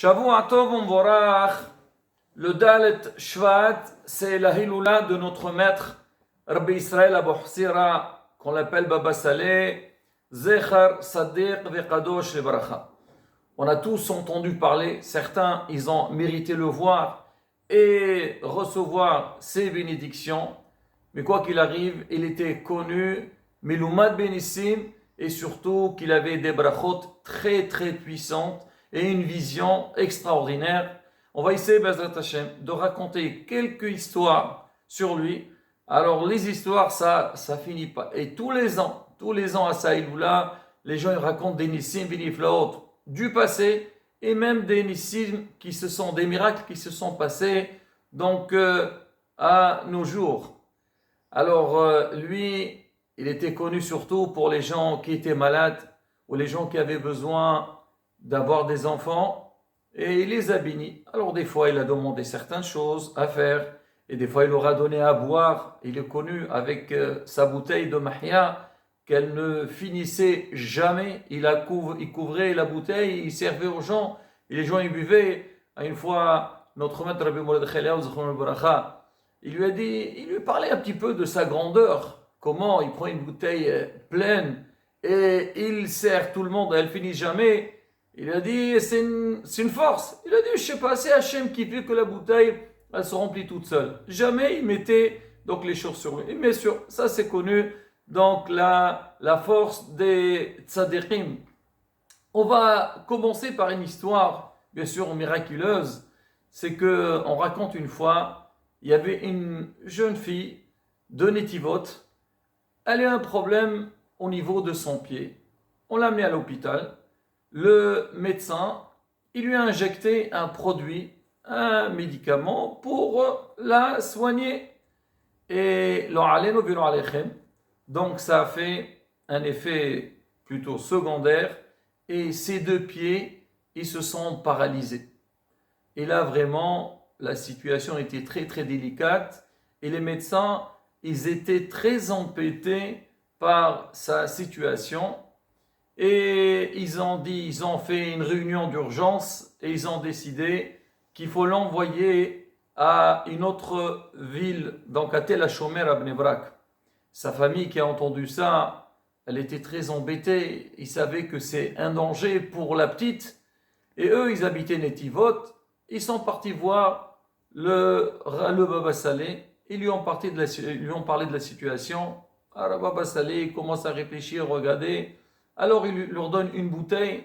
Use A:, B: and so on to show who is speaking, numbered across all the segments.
A: Shavua Tov Umvorach, le Dalet Shvat, c'est la Hiloula de notre maître Rabbi Israël Abou Hsira, qu'on l'appelle Baba Saleh, Zechar Sadiq Vekadosh Lebracha. On a tous entendu parler, certains ils ont mérité le voir et recevoir ses bénédictions, mais quoi qu'il arrive, il était connu, Miloumad Benissim, et surtout qu'il avait des brachot très très puissantes et une vision extraordinaire. On va essayer, Bezrat Hashem, de raconter quelques histoires sur lui. Alors les histoires, ça finit pas. Et tous les ans à Saïloula, les gens ils racontent des nissim, biniflaot du passé et même des nissim des miracles qui se sont passés donc à nos jours. Alors lui, il était connu surtout pour les gens qui étaient malades ou les gens qui avaient besoin d'avoir des enfants et il les a bénis. Alors des fois il a demandé certaines choses à faire et des fois il leur a donné à boire. Il est connu avec sa bouteille de mahia qu'elle ne finissait jamais. Il couvrait la bouteille, il servait aux gens et les gens y buvaient. Une fois notre maître Rabbi Moulad Khaliaou Zichrono Baracha, il lui parlait un petit peu de sa grandeur, comment il prend une bouteille pleine et il sert tout le monde, elle finit jamais. Il a dit, c'est une force. Il a dit, je sais pas, c'est Hachem qui fait que la bouteille, elle se remplit toute seule. Jamais il mettait donc les choses sur lui. Et bien sûr, ça c'est connu, donc la force des tzadikim. On va commencer par une histoire, bien sûr miraculeuse. C'est qu'on raconte une fois, il y avait une jeune fille de Netivot. Elle a un problème au niveau de son pied. On l'a amenée à l'hôpital. Le médecin, il lui a injecté un produit, un médicament pour la soigner. Et donc ça a fait un effet plutôt secondaire et ses deux pieds, ils se sont paralysés. Et là vraiment, la situation était très très délicate et les médecins, ils étaient très embêtés par sa situation. Et ils ont fait une réunion d'urgence et ils ont décidé qu'il faut l'envoyer à une autre ville, donc à Tel HaShomer à Bnei Brak. Sa famille qui a entendu ça, elle était très embêtée. Ils savaient que c'est un danger pour la petite. Et eux, ils habitaient Netivot. Ils sont partis voir le Baba Saleh. Ils lui ont parlé de la situation. Alors Baba Saleh commence à réfléchir, regarder. Alors il leur donne une bouteille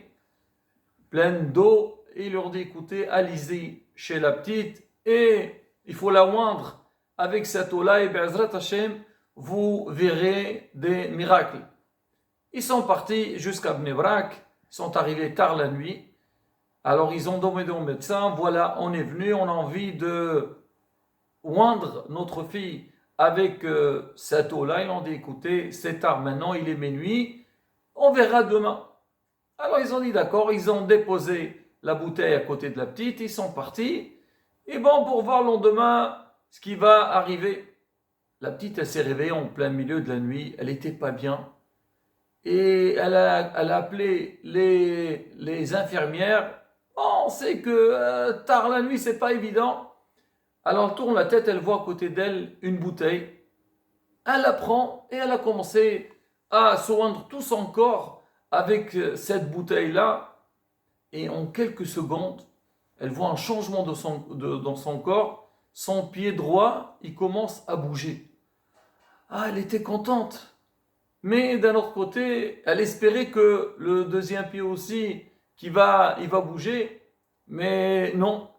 A: pleine d'eau et il leur dit, écoutez, allez-y chez la petite et il faut la oindre avec cette eau-là et Be'ezrat Hashem, vous verrez des miracles. Ils sont partis jusqu'à Bnei Brak, ils sont arrivés tard la nuit. Alors ils ont demandé au médecin, voilà, on est venu, on a envie de oindre notre fille avec cette eau-là. Ils ont dit, écoutez, c'est tard maintenant, il est minuit. On verra demain. Alors ils ont dit d'accord, ils ont déposé la bouteille à côté de la petite, ils sont partis. Et bon, pour voir le lendemain ce qui va arriver. La petite, elle s'est réveillée en plein milieu de la nuit, elle n'était pas bien. Et elle a appelé les infirmières. Oh, on sait que tard la nuit, c'est pas évident. Alors elle tourne la tête, elle voit à côté d'elle une bouteille. Elle la prend et elle a commencé à soindre tout son corps avec cette bouteille-là. Et en quelques secondes, elle voit un changement dans son corps. Son pied droit, il commence à bouger. Ah, elle était contente. Mais d'un autre côté, elle espérait que le deuxième pied aussi, il va bouger. Mais non.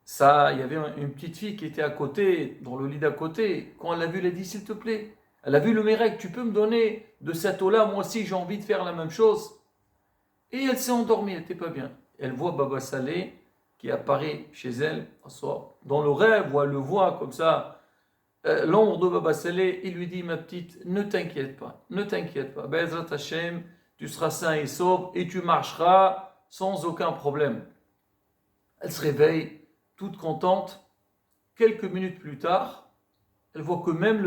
A: Ça, il y avait une petite fille qui était à côté, dans le lit d'à côté. Quand elle l'a vu, elle a dit, s'il te plaît, elle a vu le miracle, tu peux me donner de cette eau-là, moi aussi j'ai envie de faire la même chose. Et elle s'est endormie, elle n'était pas bien. Elle voit Baba Saleh qui apparaît chez elle, dans le rêve, où elle le voit comme ça, l'ombre de Baba Saleh, il lui dit, ma petite, ne t'inquiète pas, Be'ezrat Hashem, tu seras sain et sauf et tu marcheras sans aucun problème. Elle se réveille, toute contente. Quelques minutes plus tard, elle voit que même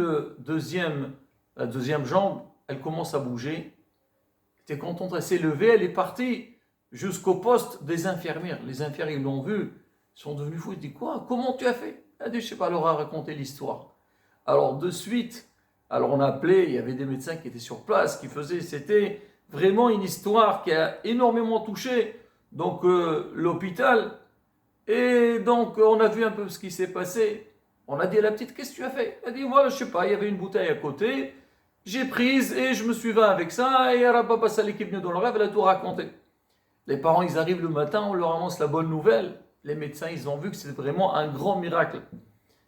A: la deuxième jambe, elle commence à bouger. Elle était contente, elle s'est levée, elle est partie jusqu'au poste des infirmières. Les infirmières, ils l'ont vu, ils sont devenus fous. Ils disent quoi? Comment tu as fait? Elle dit, je ne sais pas, elle leur a raconté l'histoire. Alors de suite, alors on a appelé, il y avait des médecins qui étaient sur place, qui faisaient, c'était vraiment une histoire qui a énormément touché donc l'hôpital. Et donc on a vu un peu ce qui s'est passé. On a dit à la petite, qu'est-ce que tu as fait? Elle a dit, voilà, je sais pas, il y avait une bouteille à côté, j'ai prise et je me suis va avec ça, et Baba Saleh qui est venu dans le rêve, elle a tout raconté. Les parents, ils arrivent le matin, on leur annonce la bonne nouvelle. Les médecins, ils ont vu que c'était vraiment un grand miracle.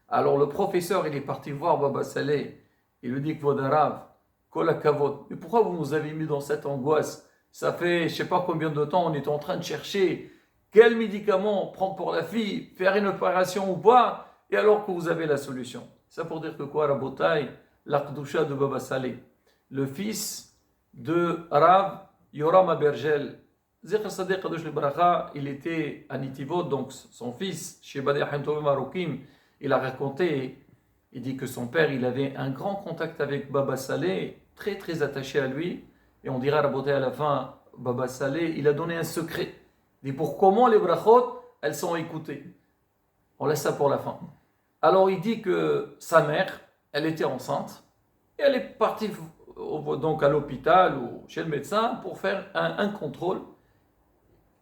A: Alors le professeur, il est parti voir Baba Saleh. Il lui dit, Kvodarav, Kola Kavod, mais pourquoi vous nous avez mis dans cette angoisse? Ça fait je ne sais pas combien de temps, on est en train de chercher quel médicament prendre pour la fille, faire une opération ou pas, et alors que vous avez la solution. Ça pour dire que quoi, Rabotai, l'Akdoucha de Baba Saleh, le fils de Rav Yoram Abergel, Zikr Sadiq Kadosh le Bracha, il était à Nitivot, donc son fils, chez Badi Ahim Marokim, il a raconté, il dit que son père, il avait un grand contact avec Baba Saleh, très très attaché à lui, et on dira à la fin, Baba Saleh, il a donné un secret. Il dit pour comment les brachot, elles sont écoutées. On laisse ça pour la fin. Alors il dit que sa mère, elle était enceinte, et elle est partie donc à l'hôpital ou chez le médecin pour faire un contrôle.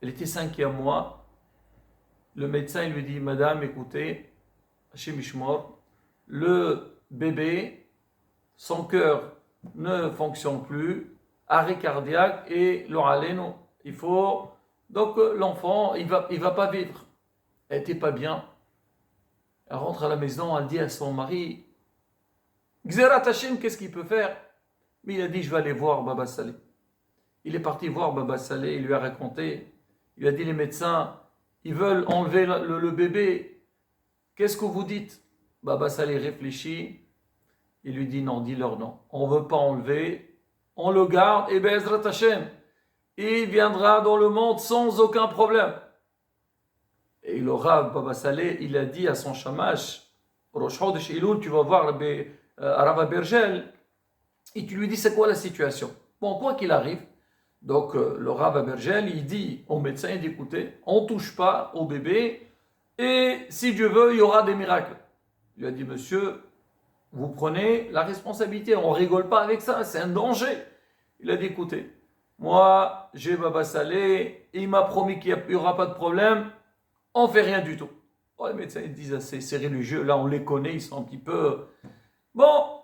A: Elle était 5e mois. Le médecin il lui dit, madame, écoutez, chez Mishmor, le bébé, son cœur ne fonctionne plus, arrêt cardiaque et l'oraleno, il faut, donc l'enfant, il va pas vivre. Elle n'était pas bien. Elle rentre à la maison, elle dit à son mari, Xerat Hashem, qu'est-ce qu'il peut faire? Mais il a dit, je vais aller voir Baba Saleh. Il est parti voir Baba Saleh, il lui a raconté, il a dit, les médecins, ils veulent enlever le bébé, qu'est-ce que vous dites? Baba Saleh réfléchit, il lui dit non, dis-leur non, on ne veut pas enlever, on le garde et Be'ezrat Hashem, il viendra dans le monde sans aucun problème. Et le Rav Baba Saleh, il a dit à son shamash, Rosh Chodesh Elul, tu vas voir Rav Abergel, et tu lui dis c'est quoi la situation. Bon, quoi qu'il arrive, donc le Rav Abergel, il dit au médecin, il dit écoutez, on ne touche pas au bébé, et si Dieu veut, il y aura des miracles. Il lui a dit, monsieur, vous prenez la responsabilité, on ne rigole pas avec ça, c'est un danger. Il a dit, écoutez, moi, j'ai Baba Saleh, il m'a promis qu'il n'y aura pas de problème, on ne fait rien du tout. Oh, les médecins ils disent, c'est religieux, là on les connaît, ils sont un petit peu... Bon,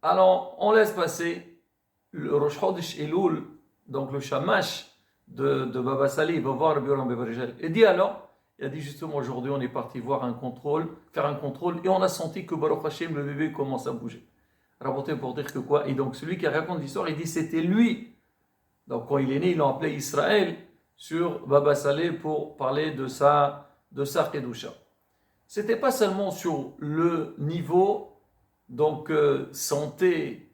A: alors on laisse passer le Rosh Chodesh Elul, donc le shamash de Baba Saleh, il va voir le Yoram Abergel. Il dit alors, il a dit justement aujourd'hui on est parti faire un contrôle et on a senti que Baruch Hashem le bébé commence à bouger. Rapporté pour dire que quoi? Et donc celui qui raconte l'histoire il dit c'était lui. Donc quand il est né ils l'ont appelé Israël sur Baba Saleh pour parler de sa Kedusha. C'était pas seulement sur le niveau donc santé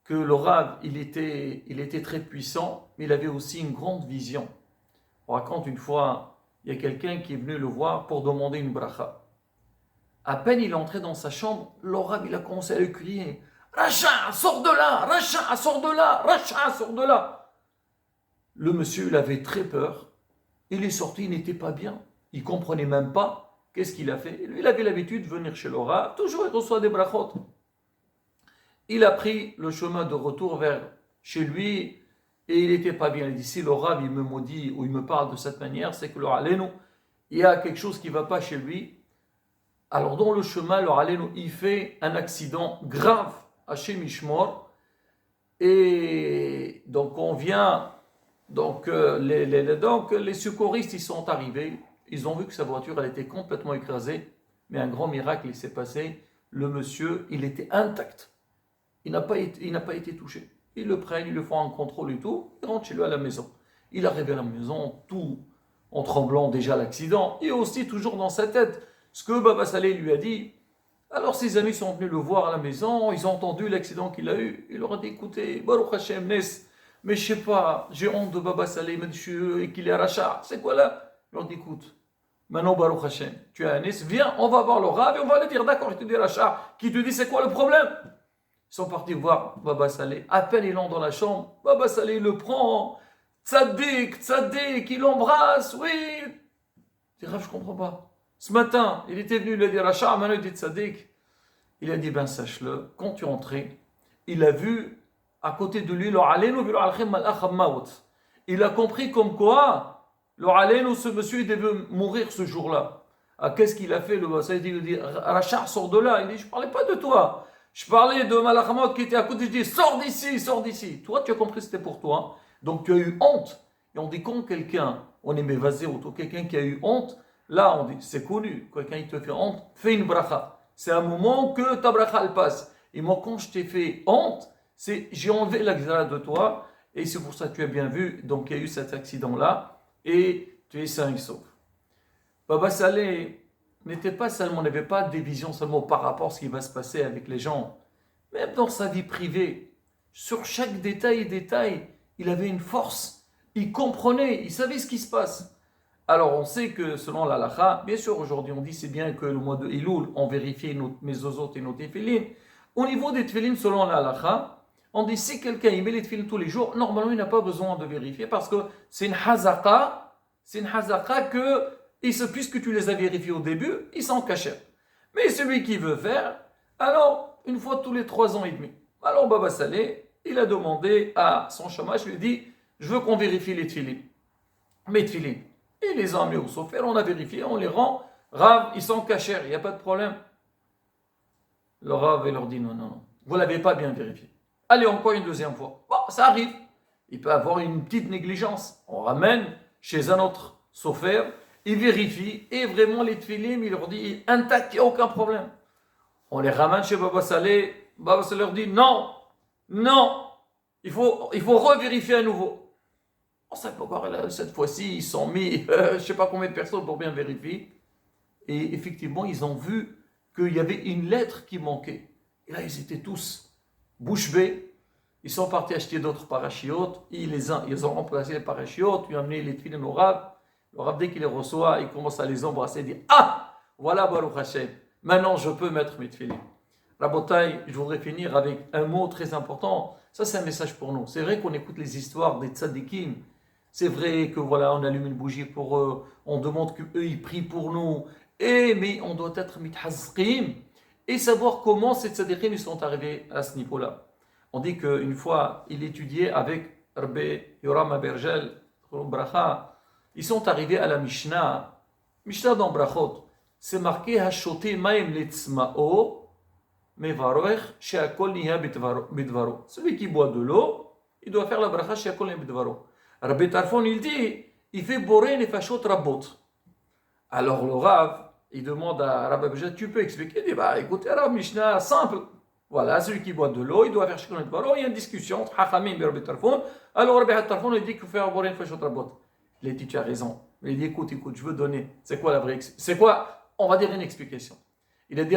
A: que le Rav il était très puissant, mais il avait aussi une grande vision. On raconte une fois il y a quelqu'un qui est venu le voir pour demander une bracha. À peine il est entré dans sa chambre, le Rav il a commencé à lui crier « Racha, sors de là! Racha, sors de là! Racha, sors de là !» Le monsieur, il avait très peur. Il est sorti, il n'était pas bien. Il ne comprenait même pas qu'est-ce qu'il a fait. Lui, il avait l'habitude de venir chez le Rav. Toujours, il reçoit des brachot. Il a pris le chemin de retour vers chez lui. Et il n'était pas bien. Il dit, si le Rav il me maudit ou il me parle de cette manière, c'est que le Alenu, il y a quelque chose qui ne va pas chez lui. Alors dans le chemin, le Alenu, il fait un accident grave à chez Mishmor. Et donc on vient, donc les secouristes, ils sont arrivés. Ils ont vu que sa voiture, elle était complètement écrasée. Mais un grand miracle, il s'est passé. Le monsieur, il était intact. Il n'a pas été touché. Ils le prennent, ils le font un contrôle et tout, il rentre chez lui à la maison. Il arrive à la maison, tout en tremblant déjà l'accident, et aussi toujours dans sa tête, ce que Baba Saleh lui a dit. Alors ses amis sont venus le voir à la maison, ils ont entendu l'accident qu'il a eu, il leur a dit, écoutez, Baruch Hashem, Nes, mais je sais pas, j'ai honte de Baba Saleh, monsieur, et qu'il est Racha, c'est quoi là? Il leur dit, écoute, maintenant Baruch Hashem, tu es un Nes, viens, on va voir le Rav, et on va lui dire, d'accord, je te dis Racha, qui te dit c'est quoi le problème? Ils sont partis voir Baba Saleh. À peine ils l'ont dans la chambre, Baba Saleh le prend, Tzaddik, il embrasse, oui. Je dis, Rav, je comprends pas. Ce matin, il était venu, il a dit Rachar, maintenant il dit Tzaddik. Il a dit, ben sache-le, quand tu es entré, il a vu à côté de lui, il a compris comme quoi, ce monsieur, il devait mourir ce jour-là. Ah, qu'est-ce qu'il a fait le boss? Il dit, Rachar, sors de là. Il dit, je ne parlais pas de toi. Je parlais de Malachamot qui était à côté. Je dis, sors d'ici, sors d'ici. Toi, tu as compris que c'était pour toi. Donc, tu as eu honte. Et on dit, quand quelqu'un, on est mévasé autour, quelqu'un qui a eu honte, là, on dit, c'est connu. Quelqu'un qui te fait honte, fais une bracha. C'est un moment que ta bracha, elle passe. Et moi, quand je t'ai fait honte, j'ai enlevé la xéra de toi. Et c'est pour ça que tu as bien vu. Donc, il y a eu cet accident-là. Et tu es sain et sauf. Baba Saleh n'était pas seulement, n'avait pas des visions seulement par rapport à ce qui va se passer avec les gens. Même dans sa vie privée, sur chaque détail, il avait une force. Il comprenait, il savait ce qui se passe. Alors on sait que selon la halakha, bien sûr aujourd'hui on dit c'est bien que le mois de Elul, on vérifie nos mezozot et nos tefilin. Au niveau des tefilin, selon la halakha, on dit si quelqu'un il met les tefilin tous les jours, normalement il n'a pas besoin de vérifier parce que c'est une hazaqa que, puisque tu les as vérifiés au début, ils sont cachés. Mais celui qui veut faire, alors une fois tous les 3 ans et demi. Alors Baba Saleh, il a demandé à son chômage, il lui dit, je veux qu'on vérifie les tefilin. Mes tefilin. Et les a emmenés au sofer, on a vérifié, on les rend. Rav, ils sont cachés, il n'y a pas de problème. Le Rav, il leur dit non, vous ne l'avez pas bien vérifié. Allez, encore une deuxième fois. Bon, ça arrive. Il peut avoir une petite négligence. On ramène chez un autre sofer, il vérifie, et vraiment les tefilin, il leur dit intact, il n'y a aucun problème. On les ramène chez Baba Saleh leur dit non, il faut revérifier à nouveau. On ne sait pas quoi, cette fois-ci, ils sont mis, je ne sais pas combien de personnes pour bien vérifier. Et effectivement, ils ont vu qu'il y avait une lettre qui manquait. Et là, ils étaient tous bouche bée. Ils sont partis acheter d'autres parachiotes. Ils ont remplacé les parachiotes. Ils ont amené les tefilin au Rav. Le Rav, dès qu'il les reçoit, il commence à les embrasser et dit ah, voilà Baruch Hashem. Maintenant, je peux mettre mes tefilin. Rabotai, je voudrais finir avec un mot très important. Ça, c'est un message pour nous. C'est vrai qu'on écoute les histoires des tzadikim. C'est vrai que voilà, on allume une bougie pour eux, on demande qu'eux ils prient pour nous. Mais on doit être mithazqim et savoir comment ces tzadikim sont arrivés à ce niveau-là. On dit qu'une fois, il étudiait avec Rabbi Yoram Abergel, Bracha. Ils sont arrivés à la Mishnah dans Brachot. C'est marqué Hashoté Maim Letzmao. Celui qui boit de l'eau, il doit faire la bracha she'akol niha bidvaro. Rabbi Tarfon, il dit, il fait boré nefashot rabot. Alors le Rav, il demande à Rabbi Abjad, tu peux expliquer? Il dit, bah écoutez, Rav Mishnah, simple. Voilà, celui qui boit de l'eau, il doit faire she'akol niha bidvaro. Il y a une discussion entre Hachamim et Rabbi Tarfon. Alors Rabbi Tarfon, il dit qu'il faut faire boré nefashot rabot. Il a dit, tu as raison. Il dit, écoute, je veux donner. C'est quoi la vraie explication? C'est quoi, on va dire une explication. Il a dit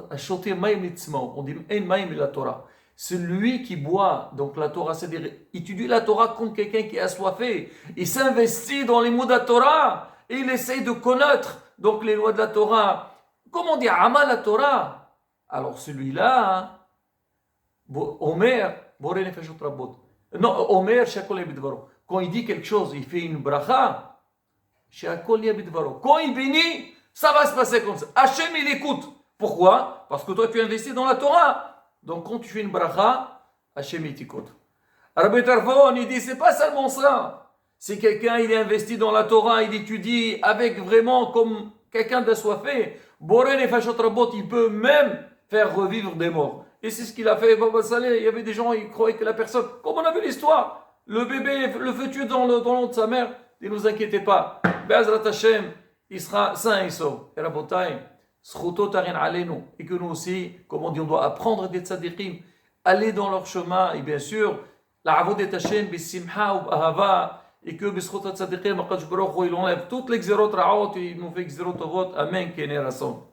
A: Ashoté Maïm Litzmao, on dit Ein Maïm la Torah. Celui qui boit, donc la Torah, c'est-à-dire étudie la Torah comme quelqu'un qui est assoiffé. Il s'investit dans les mots de la Torah et il essaye de connaître donc les lois de la Torah. Comment on dit Amal la Torah? Alors celui-là, Omer, Boré Nefeshot Rabot. Non, Omer, Shakol Yabidvaro. Quand il dit quelque chose, il fait une bracha, Shakol Yabidvaro. Quand il bénit, ça va se passer comme ça. Hachem, il écoute. Pourquoi? Parce que toi, tu investis dans la Torah. Donc, quand tu fais une bracha, Hachem, il t'écoute. Rabbi Tarfon, il dit, c'est pas seulement ça. Si quelqu'un, il est investi dans la Torah, il étudie avec vraiment comme quelqu'un d'assoiffé, Boré Nefashot Rabot, il peut même faire revivre des morts. Et c'est ce qu'il a fait, Baba Saleh. Il y avait des gens, ils croyaient que la personne, comme on a vu l'histoire, le bébé, le fœtus dans le ventre de sa mère, ne vous inquiétez pas. Be'ezrat Hashem, il sera sain et sauf. Et Rabotai, s'chouto tarin alenu. Et que nous aussi, comme on dit, on doit apprendre des tzadikim, aller dans leur chemin. Et bien sûr, la avodet Hashem, bisimha ou ahava. Et que bischouta tzadikim, il enlève toutes les xérot raot, il nous fait xérot avot. Amen, kene rason.